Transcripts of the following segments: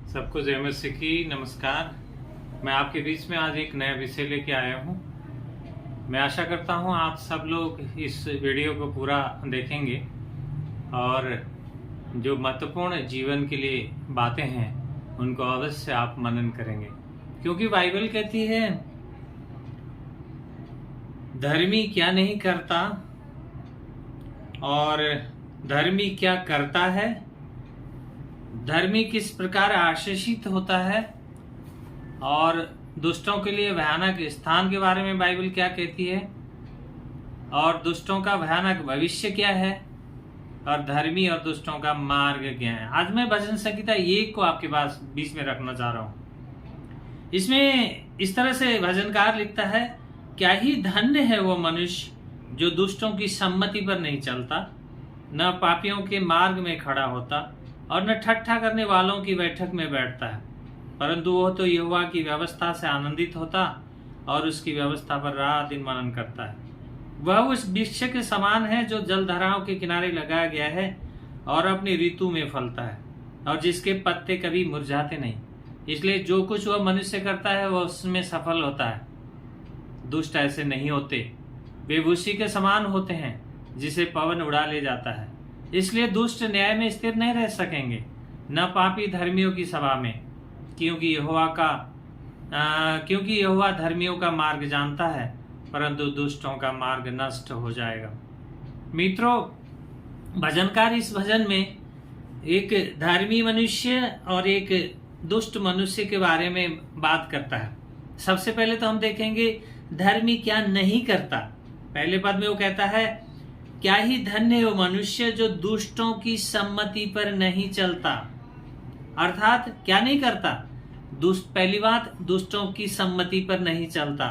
सबको जय मसीह की नमस्कार। मैं आपके बीच में आज एक नया विषय लेके आया हूँ। मैं आशा करता हूँ आप सब लोग इस वीडियो को पूरा देखेंगे और जो महत्वपूर्ण जीवन के लिए बातें हैं उनको अवश्य आप मनन करेंगे, क्योंकि बाइबल कहती है धर्मी क्या नहीं करता और धर्मी क्या करता है, धर्मी किस प्रकार आशीषित होता है और दुष्टों के लिए भयानक स्थान के बारे में बाइबल क्या कहती है और दुष्टों का भयानक भविष्य क्या है और धर्मी और दुष्टों का मार्ग क्या है। आज मैं भजन संहिता 1 को आपके पास बीच में रखना चाह रहा हूं। इसमें इस तरह से भजनकार लिखता है, क्या ही धन्य है वो मनुष्य जो दुष्टों की सम्मति पर नहीं चलता, न पापियों के मार्ग में खड़ा होता और न ठट्ठा करने वालों की बैठक में बैठता है, परंतु वह तो यहोवा की व्यवस्था से आनंदित होता और उसकी व्यवस्था पर रात दिन मनन करता है। वह उस वृक्ष के समान है जो जलधाराओं के किनारे लगाया गया है और अपनी ऋतु में फलता है और जिसके पत्ते कभी मुरझाते नहीं। इसलिए जो कुछ वह मनुष्य करता है वह उसमें सफल होता है। दुष्ट ऐसे नहीं होते, वे भूसी के समान होते हैं जिसे पवन उड़ा ले जाता है। इसलिए दुष्ट न्याय में स्थिर नहीं रह सकेंगे, न पापी धर्मियों की सभा में, क्योंकि यहोवा धर्मियों का मार्ग जानता है, परंतु दुष्टों का मार्ग नष्ट हो जाएगा। मित्रों, भजनकार इस भजन में एक धर्मी मनुष्य और एक दुष्ट मनुष्य के बारे में बात करता है। सबसे पहले तो हम देखेंगे धर्मी क्या नहीं करता। पहले पद में वो कहता है, क्या ही धन्य हो मनुष्य जो दुष्टों की सम्मति पर नहीं चलता। अर्थात क्या नहीं करता? पहली बात, दुष्टों की सम्मति पर नहीं चलता,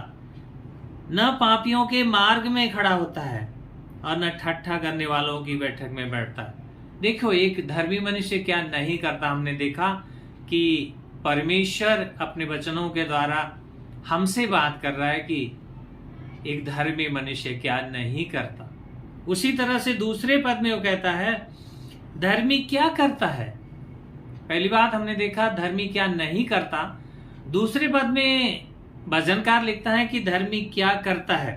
न पापियों के मार्ग में खड़ा होता है और न ठट्ठा करने वालों की बैठक में बैठता है। देखो, एक धर्मी मनुष्य क्या नहीं करता। हमने देखा कि परमेश्वर अपने वचनों के द्वारा हमसे बात कर रहा है कि एक धर्मी मनुष्य क्या नहीं करता। उसी तरह से दूसरे पद में वो कहता है, धर्मी क्या करता है। पहली बात हमने देखा धर्मी क्या नहीं करता। दूसरे पद में भजनकार लिखता है कि धर्मी क्या करता है,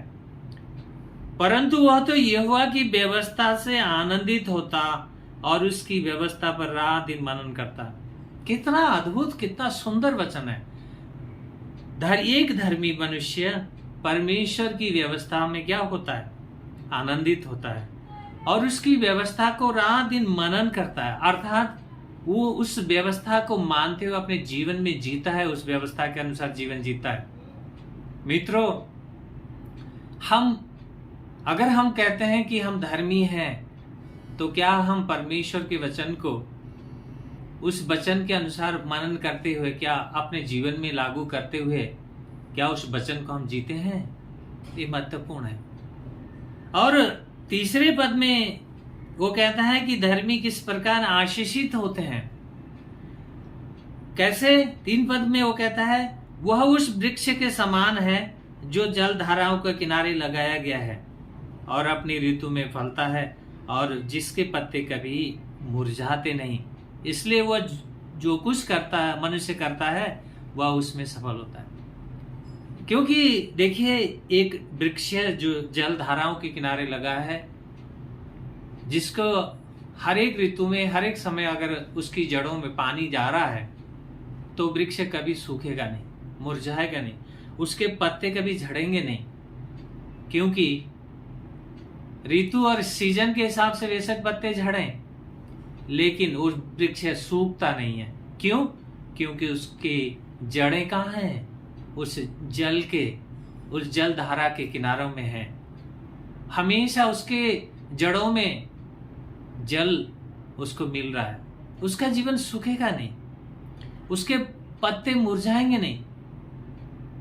परंतु वह तो यहोवा की व्यवस्था से आनंदित होता और उसकी व्यवस्था पर रात दिन मनन करता। कितना अद्भुत, कितना सुंदर वचन है। एक धर्मी मनुष्य परमेश्वर की व्यवस्था में क्या होता है? आनंदित होता है और उसकी व्यवस्था को रात दिन मनन करता है। अर्थात वो उस व्यवस्था को मानते हुए अपने जीवन में जीता है, उस व्यवस्था के अनुसार जीवन जीता है। मित्रों, अगर हम कहते हैं कि हम धर्मी हैं, तो क्या हम परमेश्वर के वचन को उस वचन के अनुसार मनन करते हुए, क्या अपने जीवन में लागू करते हुए, क्या उस वचन को हम जीते हैं? ये महत्वपूर्ण है। और तीसरे पद में वो कहता है कि धर्मी किस प्रकार आशीषित होते हैं। कैसे? 3 पद में वो कहता है, वह उस वृक्ष के समान है जो जल धाराओं के किनारे लगाया गया है और अपनी ऋतु में फलता है और जिसके पत्ते कभी मुरझाते नहीं। इसलिए वह जो कुछ करता है, मनुष्य करता है, वह उसमें सफल होता है। क्योंकि देखिए, एक वृक्ष जो जल धाराओं के किनारे लगा है, जिसको हर एक ऋतु में, हर एक समय अगर उसकी जड़ों में पानी जा रहा है तो वृक्ष कभी सूखेगा नहीं, मुरझाएगा नहीं, उसके पत्ते कभी झड़ेंगे नहीं। क्योंकि ऋतु और सीजन के हिसाब से बेशक पत्ते झड़ें, लेकिन वो वृक्ष सूखता नहीं है। क्यों? क्योंकि उसकी जड़ें कहाँ हैं? उस जल धारा के किनारों में है। हमेशा उसके जड़ों में जल उसको मिल रहा है, उसका जीवन सूखेगा नहीं, उसके पत्ते मुरझाएंगे नहीं।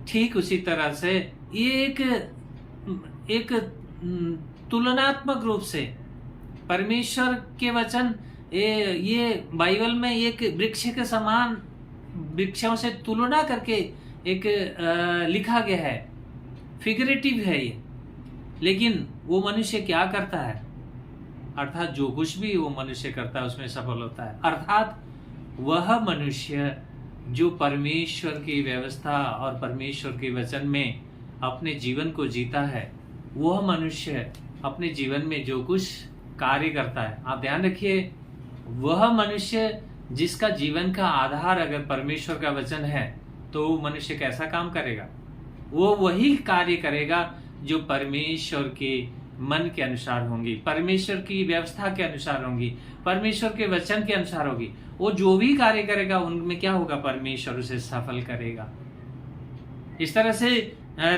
ठीक उसी तरह से ये एक तुलनात्मक रूप से परमेश्वर के वचन ये बाइबल में एक वृक्ष के समान वृक्षों से तुलना करके एक लिखा गया है, फिगरेटिव है ये। लेकिन वो मनुष्य क्या करता है? अर्थात जो कुछ भी वो मनुष्य करता है उसमें सफल होता है। अर्थात वह मनुष्य जो परमेश्वर की व्यवस्था और परमेश्वर के वचन में अपने जीवन को जीता है, वह मनुष्य अपने जीवन में जो कुछ कार्य करता है, आप ध्यान रखिए, वह मनुष्य जिसका जीवन का आधार अगर परमेश्वर का वचन है, तो वो मनुष्य कैसा काम करेगा? वो वही कार्य करेगा जो परमेश्वर के मन के अनुसार होंगी, परमेश्वर की व्यवस्था के अनुसार होंगी, परमेश्वर के वचन के अनुसार होगी। वो जो भी कार्य करेगा उनमें क्या होगा? परमेश्वर उसे सफल करेगा। इस तरह से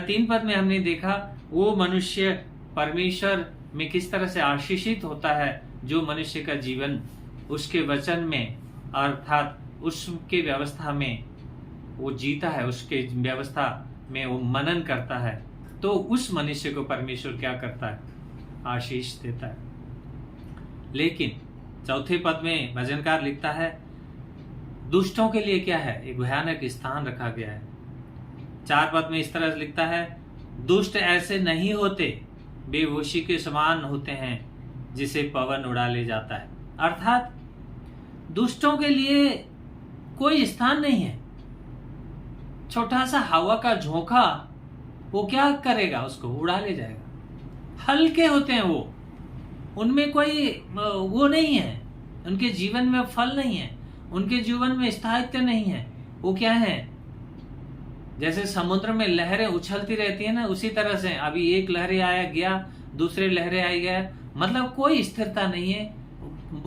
3 पद में हमने देखा वो मनुष्य परमेश्वर में किस तरह से आशीषित होता है, जो मनुष्य का जीवन उसके वचन में अर्थात उसके व्यवस्था में वो जीता है, उसके व्यवस्था में वो मनन करता है, तो उस मनुष्य को परमेश्वर क्या करता है? आशीष देता है। लेकिन 4 पद में भजनकार लिखता है दुष्टों के लिए क्या है? एक भयानक स्थान रखा गया है। 4 पद में इस तरह से लिखता है दुष्ट ऐसे नहीं होते, बेहोशी के समान होते हैं जिसे पवन उड़ा ले जाता है। अर्थात दुष्टों के लिए कोई स्थान नहीं है। छोटा सा हवा का झोंका वो क्या करेगा? उसको उड़ा ले जाएगा। हल्के होते हैं वो, उनमें कोई वो नहीं है, उनके जीवन में फल नहीं है, उनके जीवन में स्थायित्व नहीं है। वो क्या है? जैसे समुद्र में लहरें उछलती रहती है ना, उसी तरह से अभी एक लहरें आया गया, दूसरे लहरें आई गया, मतलब कोई स्थिरता नहीं है,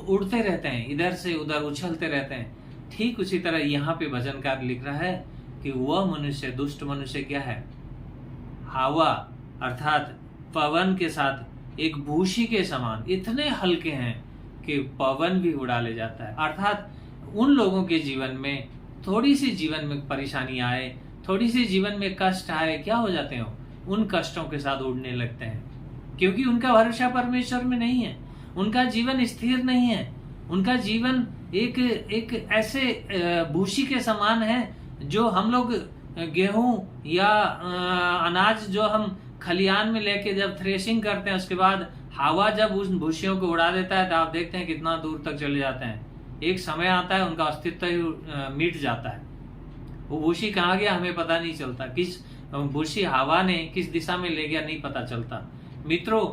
उड़ते रहते हैं, इधर से उधर उछलते रहते हैं। ठीक उसी तरह यहाँ पे भजनकार लिख रहा है कि वह मनुष्य, दुष्ट मनुष्य क्या है? हवा अर्थात पवन के साथ एक भूसी के समान इतने हल्के हैं कि पवन भी उड़ा ले जाता है। अर्थात उन लोगों के जीवन में थोड़ी सी जीवन में परेशानी आए, थोड़ी सी जीवन में कष्ट आए, क्या हो जाते हैं? उन कष्टों के साथ उड़ने लगते हैं, क्योंकि उनका भरोसा परमेश्वर में नहीं है, उनका जीवन स्थिर नहीं है, उनका जीवन एक ऐसे भूसी के समान है। जो हम लोग गेहूं या अनाज जो हम खलियान में लेके जब थ्रेशिंग करते हैं, उसके बाद हवा जब उस भूसियों को उड़ा देता है, तो आप देखते हैं कितना दूर तक चले जाते हैं। एक समय आता है उनका अस्तित्व ही मिट जाता है। वो भूसी कहाँ गया हमें पता नहीं चलता, किस भूसी हवा ने किस दिशा में ले गया नहीं पता चलता। मित्रों,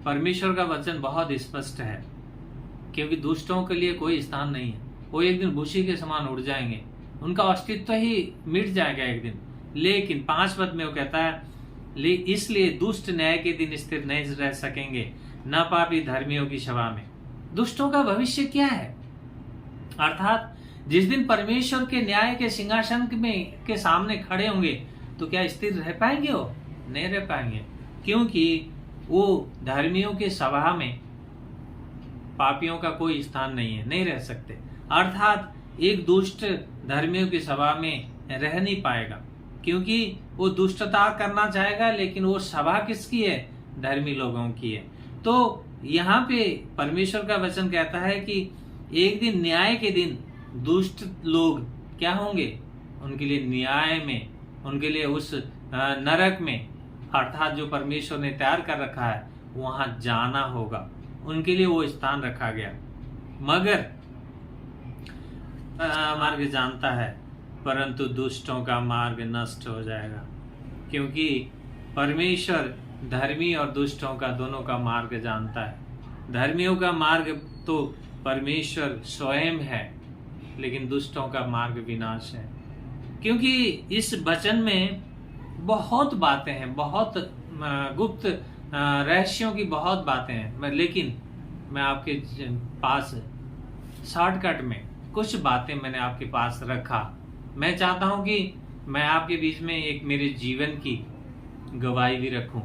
परमेश्वर का वचन बहुत स्पष्ट है, क्योंकि दुष्टों के लिए कोई स्थान नहीं है। वो एक दिन भूसी के समान उड़ जाएंगे, उनका अस्तित्व ही मिट जाएगा एक दिन। लेकिन 5 पद में वो कहता है इसलिए दुष्ट न्याय के दिन स्थिर नहीं रह सकेंगे, न पापी धर्मियों की सभा में। दुष्टों का भविष्य क्या है? अर्थात जिस दिन परमेश्वर के न्याय के सिंहासन में के सामने खड़े होंगे, तो क्या स्थिर रह पाएंगे? वो नहीं रह पाएंगे, क्योंकि वो धर्मियों के सभा में पापियों का कोई स्थान नहीं है, नहीं रह सकते। अर्थात एक दुष्ट धर्मियों की सभा में रह नहीं पाएगा, क्योंकि वो दुष्टता करना चाहेगा, लेकिन वो सभा किसकी है? धर्मी लोगों की है। तो यहाँ पे परमेश्वर का वचन कहता है कि एक दिन न्याय के दिन दुष्ट लोग क्या होंगे? उनके लिए न्याय में, उनके लिए उस नरक में, अर्थात जो परमेश्वर ने तैयार कर रखा है, वहां जाना होगा। उनके लिए वो स्थान रखा गया। मगर मार्ग जानता है, परंतु दुष्टों का मार्ग नष्ट हो जाएगा, क्योंकि परमेश्वर धर्मी और दुष्टों का दोनों का मार्ग जानता है। धर्मियों का मार्ग तो परमेश्वर स्वयं है, लेकिन दुष्टों का मार्ग विनाश है। क्योंकि इस वचन में बहुत बातें हैं, बहुत गुप्त रहस्यों की बहुत बातें हैं, लेकिन मैं आपके पास शॉर्टकट में कुछ बातें मैंने आपके पास रखा। मैं चाहता हूं कि मैं आपके बीच में एक मेरे जीवन की गवाही भी रखूं।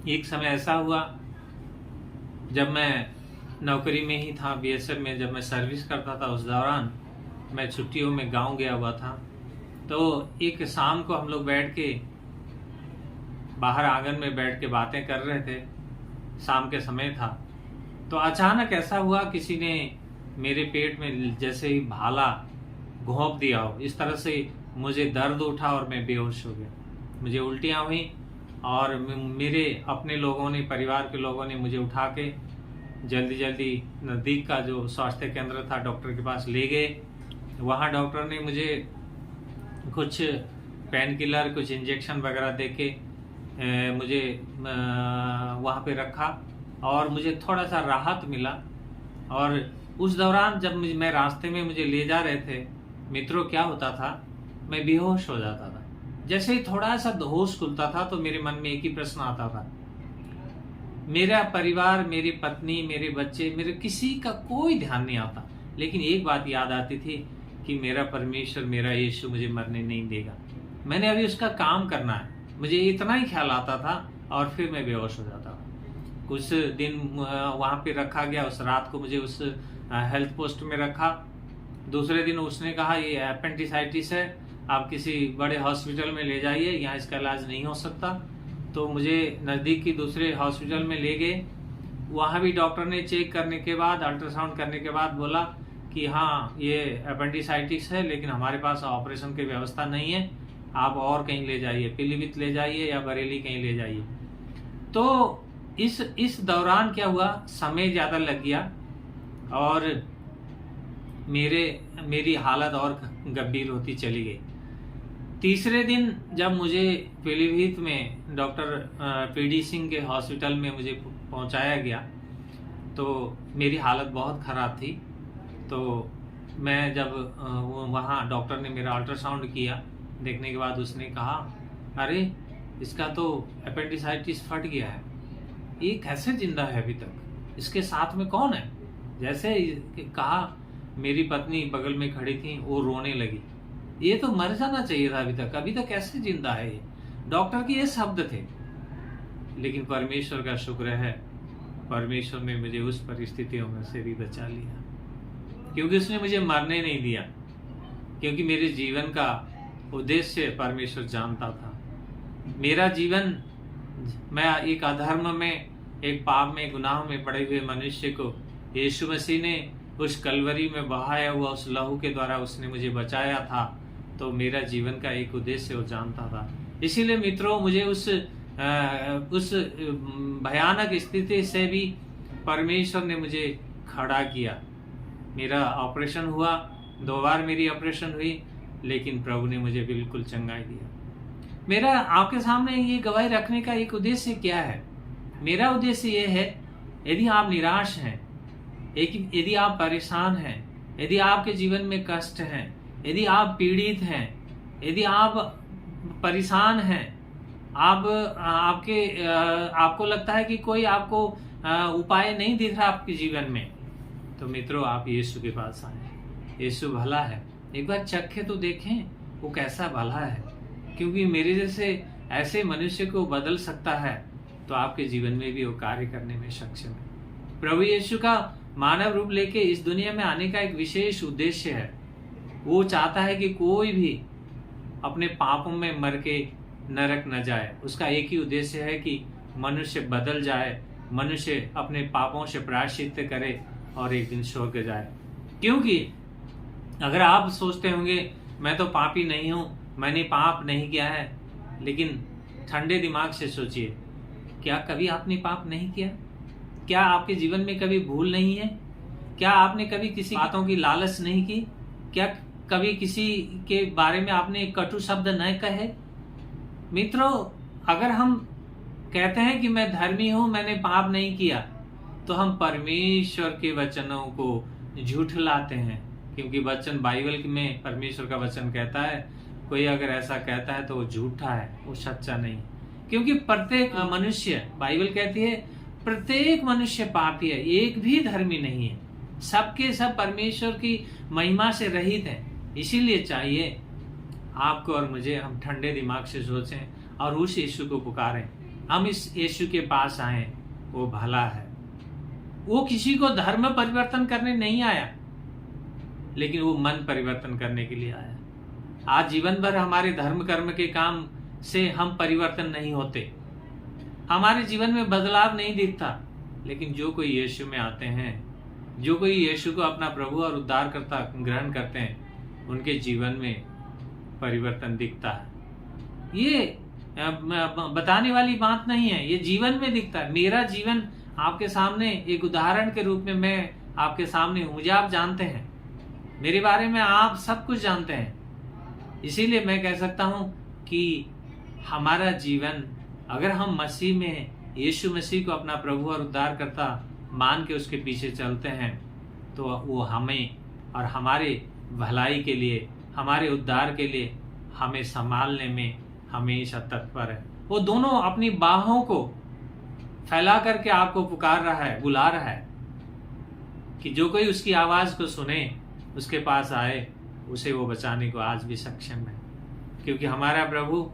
एक समय ऐसा हुआ जब मैं नौकरी में ही था, बीएसएफ में जब मैं सर्विस करता था, उस दौरान मैं छुट्टियों में गांव गया हुआ था। तो एक शाम को हम लोग बैठ के बाहर आंगन में बैठ के बातें कर रहे थे, शाम के समय था। तो अचानक ऐसा हुआ, किसी ने मेरे पेट में जैसे ही भाला घोंप दिया हो, इस तरह से मुझे दर्द उठा और मैं बेहोश हो गया। मुझे उल्टियाँ हुई और मेरे अपने लोगों ने, परिवार के लोगों ने मुझे उठा के जल्दी जल्दी नज़दीक का जो स्वास्थ्य केंद्र था, डॉक्टर के पास ले गए। वहाँ डॉक्टर ने मुझे कुछ पेन किलर, कुछ इंजेक्शन वगैरह देके मुझे वहाँ पे रखा और मुझे थोड़ा सा राहत मिला। और उस दौरान जब मैं रास्ते में मुझे ले जा रहे थे मित्रों, क्या होता था, मैं बेहोश हो जाता था। जैसे ही थोड़ा सा होश खुलता था तो मेरे मन में एक ही प्रश्न आता था, मेरा परिवार, मेरी पत्नी, मेरे बच्चे, मेरे किसी का कोई ध्यान नहीं आता, लेकिन एक बात याद आती थी कि मेरा परमेश्वर, मेरा यीशु मुझे मरने नहीं देगा, मैंने अभी उसका काम करना है। मुझे इतना ही ख्याल आता था और फिर मैं बेहोश हो जाता था। कुछ दिन वहाँ पे रखा गया, उस रात को मुझे उस हेल्थ पोस्ट में रखा। दूसरे दिन उसने कहा ये एपेंडिसाइटिस है, आप किसी बड़े हॉस्पिटल में ले जाइए, यहाँ इसका इलाज नहीं हो सकता। तो मुझे नज़दीक की दूसरे हॉस्पिटल में ले गए। वहाँ भी डॉक्टर ने चेक करने के बाद, अल्ट्रासाउंड करने के बाद बोला कि हाँ ये एपेंडिसाइटिस है, लेकिन हमारे पास ऑपरेशन की व्यवस्था नहीं है, आप और कहीं ले जाइए, पीलीभीत ले जाइए या बरेली कहीं ले जाइए। तो इस दौरान क्या हुआ, समय ज़्यादा लग गया और मेरी हालत और गंभीर होती चली गई। तीसरे दिन जब मुझे पीलीभीत में डॉक्टर पीडी सिंह के हॉस्पिटल में मुझे पहुंचाया गया तो मेरी हालत बहुत ख़राब थी। तो मैं जब वहाँ डॉक्टर ने मेरा अल्ट्रासाउंड किया, देखने के बाद उसने कहा, अरे इसका तो एपेंडिसाइटिस फट गया है, ये कैसे जिंदा है अभी तक, इसके साथ में कौन है। जैसे कहा, मेरी पत्नी बगल में खड़ी थी, वो रोने लगी, ये तो मर जाना चाहिए था अभी तक कैसे जिंदा है ये। डॉक्टर के ये शब्द थे। लेकिन परमेश्वर का शुक्र है, परमेश्वर ने मुझे उस परिस्थितियों में से भी बचा लिया, क्योंकि उसने मुझे मरने नहीं दिया, क्योंकि मेरे जीवन का उद्देश्य परमेश्वर जानता था। मेरा जीवन, मैं एक अधर्म में, एक पाप में, गुनाह में पड़े हुए मनुष्य को यीशु मसीह ने उस कलवरी में बहाया हुआ उस लहू के द्वारा उसने मुझे बचाया था। तो मेरा जीवन का एक उद्देश्य वो जानता था। इसीलिए मित्रों, मुझे उस भयानक स्थिति से भी परमेश्वर ने मुझे खड़ा किया। मेरा ऑपरेशन हुआ, 2 बार मेरी ऑपरेशन हुई, लेकिन प्रभु ने मुझे बिल्कुल चंगाई दिया। मेरा आपके सामने ये गवाही रखने का एक उद्देश्य क्या है? मेरा उद्देश्य ये है, यदि आप निराश हैं, यदि आप परेशान हैं, यदि आपके जीवन में कष्ट हैं, यदि आप पीड़ित हैं, यदि आप परेशान हैं, आपको लगता है कि कोई आपको उपाय नहीं दिख रहा आपके जीवन में, तो मित्रों आप यीशु के पास आए। यीशु भला है, एक बार चखे तो देखें वो कैसा भला है, क्योंकि मेरे जैसे ऐसे मनुष्य को बदल सकता है, तो आपके जीवन में भी वो कार्य करने में सक्षम है। प्रभु यीशु का मानव रूप लेके इस दुनिया में आने का एक विशेष उद्देश्य है। वो चाहता है कि कोई भी अपने पापों में मर के नरक न जाए। उसका एक ही उद्देश्य है कि मनुष्य बदल जाए, मनुष्य अपने पापों से प्रायश्चित करे और एक दिन स्वर्ग जाए। क्योंकि अगर आप सोचते होंगे मैं तो पापी नहीं हूं, मैंने पाप नहीं किया है, लेकिन ठंडे दिमाग से सोचिए, क्या कभी आपने पाप नहीं किया? क्या आपके जीवन में कभी भूल नहीं है? क्या आपने कभी किसी बातों की लालच नहीं की? क्या कभी किसी के बारे में आपने कटु शब्द न कहे? मित्रों, अगर हम कहते हैं कि मैं धर्मी हूं, मैंने पाप नहीं किया, तो हम परमेश्वर के वचनों को झूठलाते हैं। क्योंकि वचन बाइबल में परमेश्वर का वचन कहता है, कोई अगर ऐसा कहता है तो वो झूठा है, वो सच्चा नहीं। क्योंकि प्रत्येक मनुष्य, बाइबल कहती है प्रत्येक मनुष्य पापी है, एक भी धर्मी नहीं है, सबके सब परमेश्वर की महिमा से रहित है। इसीलिए चाहिए आपको और मुझे, हम ठंडे दिमाग से सोचें और उस यीशु को पुकारें। हम इस यीशु के पास आए, वो भला है। वो किसी को धर्म परिवर्तन करने नहीं आया, लेकिन वो मन परिवर्तन करने के लिए आया। आज जीवन भर हमारे धर्म कर्म के काम से हम परिवर्तन नहीं होते, हमारे जीवन में बदलाव नहीं दिखता। लेकिन जो कोई यीशु में आते हैं, जो कोई यीशु को अपना प्रभु और उद्धारकर्ता ग्रहण करते हैं, उनके जीवन में परिवर्तन दिखता है। ये बताने वाली बात नहीं है, ये जीवन में दिखता है। मेरा जीवन आपके सामने एक उदाहरण के रूप में मैं आपके सामने हूं। मुझे आप जानते हैं, मेरे बारे में आप सब कुछ जानते हैं। इसीलिए मैं कह सकता हूं कि हमारा जीवन, अगर हम मसीह में यीशु मसीह को अपना प्रभु और उद्धारकर्ता मान के उसके पीछे चलते हैं, तो वो हमें और हमारे भलाई के लिए, हमारे उद्धार के लिए हमें संभालने में हमेशा तत्पर है। वो दोनों अपनी बाहों को फैला करके आपको पुकार रहा है, बुला रहा है कि जो कोई उसकी आवाज को सुने, उसके पास आए, उसे वो बचाने को आज भी सक्षम है। क्योंकि हमारा प्रभु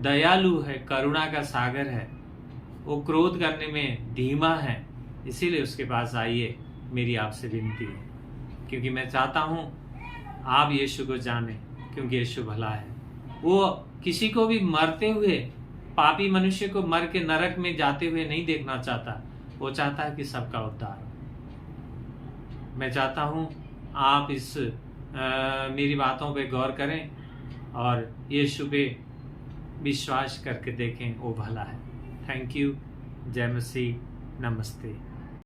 दयालु है, करुणा का सागर है, वो क्रोध करने में धीमा है। इसीलिए उसके पास आइए, मेरी आपसे विनती है। क्योंकि मैं चाहता हूं आप यीशु को जाने, क्योंकि यीशु भला है। वो किसी को भी मरते हुए, पापी मनुष्य को मर के नरक में जाते हुए नहीं देखना चाहता। वो चाहता है कि सबका उद्धार हो। मैं चाहता हूं आप इस मेरी बातों पे गौर करें और यीशु पे विश्वास करके देखें, वो भला है। Thank you. जय मसीह। नमस्ते।